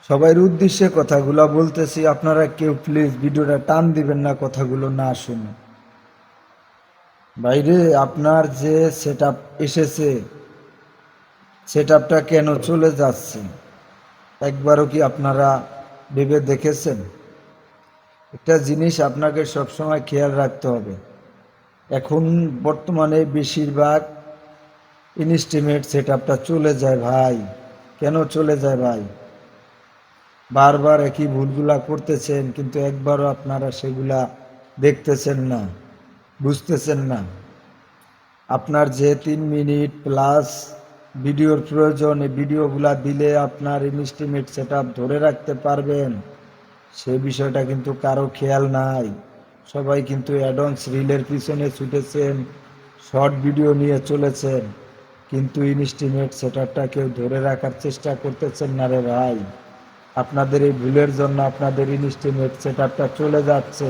সবার উদ্দেশ্যে কথাগুলো বলতেছি, আপনারা কেউ প্লিজ ভিডিওটা টান দিবেন না, কথাগুলো না শুনে। বাইরে আপনার যে সেটআপ এসেছে, সেটআপটা কেন চলে যাচ্ছে একবারও কি আপনারা ভেবে দেখেছেন? একটা জিনিস আপনাকে সবসময় খেয়াল রাখতে হবে। এখন বর্তমানে বেশিরভাগ ইনস্টিমেট সেটআপটা চলে যায় ভাই। কেন চলে যায় ভাই? বারবার একই ভুলগুলা করতেছেন, কিন্তু একবারও আপনারা সেগুলা দেখতেছেন না, বুঝতেছেন না। আপনার যে 3 মিনিট প্লাস ভিডিওর প্রয়োজন, এই ভিডিওগুলা দিলে আপনার ইনস্টিমেট সেটআপ ধরে রাখতে পারবেন, সে বিষয়টা কিন্তু কারো খেয়াল নাই। সবাই কিন্তু অ্যাডভান্স রিলের পিছনে ছুটেছেন, শর্ট ভিডিও নিয়ে চলেছেন, কিন্তু ইনস্টিমেট সেটআপটা কেউ ধরে রাখার চেষ্টা করতেছেন না রে ভাই। আপনাদের এই ভুলের জন্য আপনাদের ইনস্টিমেট সেটআপটা চলে যাচ্ছে।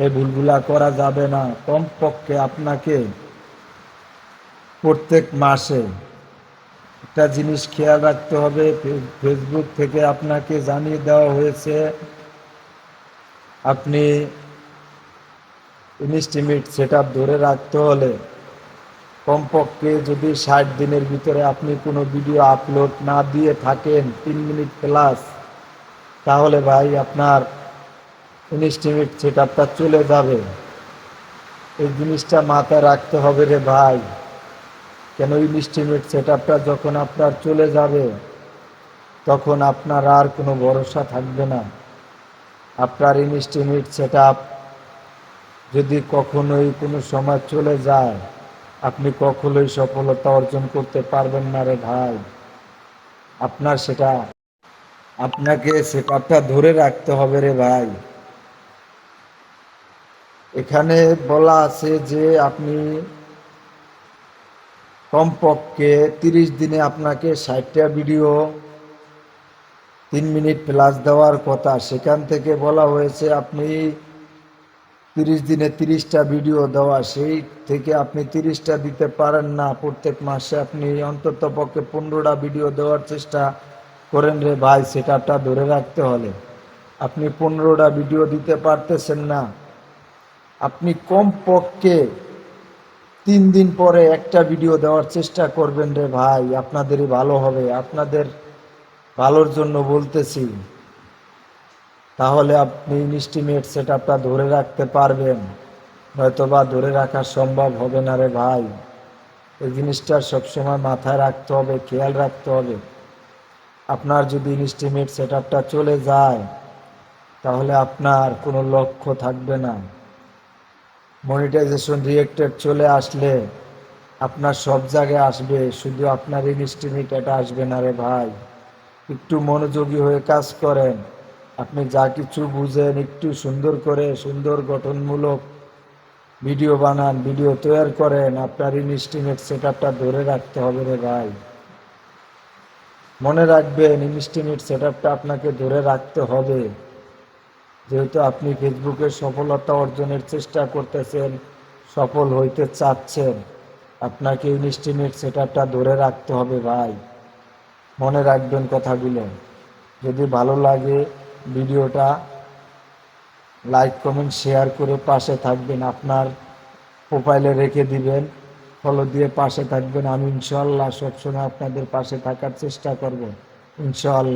এই ভুলগুলা করা যাবে না। কমপক্ষে আপনাকে প্রত্যেক মাসে একটা জিনিস খেয়াল রাখতে হবে। ফেসবুক থেকে আপনাকে জানিয়ে দেওয়া হয়েছে, আপনি ইনস্টিমেট সেটআপ ধরে রাখতে হলে কমপক্ষে যদি 60 দিনের ভিতরে আপনি কোনো ভিডিও আপলোড না দিয়ে থাকেন 3 মিনিট প্লাস, তাহলে ভাই আপনার ইনস্টিমেট সেটআপটা চলে যাবে। এই জিনিসটা মাথায় রাখতে হবে রে ভাই। কেন ইনস্টিমেট সেটআপটা যখন আপনার চলে যাবে, তখন আপনার আর কোনো ভরসা থাকবে না। আপনার ইনস্টিমেট সেটআপ যদি কখনোই কোনো সময় চলে যায়, আপনি কখনোই সফলতা অর্জন করতে পারবেন না রে ভাই। আপনাকে সেটআপটা ধরে রাখতে হবে রে ভাই। এখানে বলা আছে যে আপনি কমপক্ষে 30 দিনে আপনাকে 60টা ভিডিও 3 মিনিট প্লাস দেওয়ার কথা। সেখান থেকে বলা হয়েছে আপনি 30 দিনে 30টা ভিডিও দেওয়া, সেই থেকে আপনি 30টা দিতে পারেন না। প্রত্যেক মাসে আপনি অন্তত পক্ষে 15টা ভিডিও দেওয়ার চেষ্টা করেন রে ভাই। সেটআপটা ধরে রাখতে হলে আপনি 15টা ভিডিও দিতে পারতেছেন না। আপনি কমপক্ষে 3 দিন পরে একটা ভিডিও দেওয়ার চেষ্টা করবেন রে ভাই। আপনাদেরই ভালো হবে, আপনাদের ভালোর জন্য বলতেছি। তাহলে আপনি ইনস্টিমেট সেটআপটা ধরে রাখতে পারবেন, নয়তোবা ধরে রাখা সম্ভব হবে না রে ভাই। এই জিনিসটা সবসময় মাথায় রাখতে হবে, খেয়াল রাখতে হবে। আপনার যদি ইনস্টিমেট সেটআপটা চলে যায়, তাহলে আপনার কোনো লক্ষ্য থাকবে না। মনিটাইজেশন রিয়েক্টেড চলে আসলে আপনার সব জায়গায় আসবে, শুধু আপনার ইনস্টিমেট এটা আসবে না রে ভাই। একটু মনোযোগী হয়ে কাজ করেন। আপনি যা কিছু বুঝেন একটু সুন্দর করে, সুন্দর গঠনমূলক ভিডিও বানান, ভিডিও তৈরি করেন। আপনার ইনস্টিমেট সেটআপটা ধরে রাখতে হবে রে ভাই। মনে রাখবেন, ইনস্টিমেট সেটআপটা আপনাকে ধরে রাখতে হবে। যেহেতু আপনি ফেসবুকে সফলতা অর্জনের চেষ্টা করতেছেন, সফল হইতে চাচ্ছেন, আপনাকে ইনস্টিমেট সেটআপটা ধরে রাখতে হবে ভাই। মনে রাখবেন কথাগুলো। যদি ভালো লাগে ভিডিওটা লাইক কমেন্ট শেয়ার করে পাশে থাকবেন, আপনার প্রোফাইলে রেখে দিবেন, ফলো দিয়ে পাশে থাকবেন। আমি ইনশাআল্লাহ সবসময় আপনাদের পাশে থাকার চেষ্টা করব, ইনশাআল্লাহ।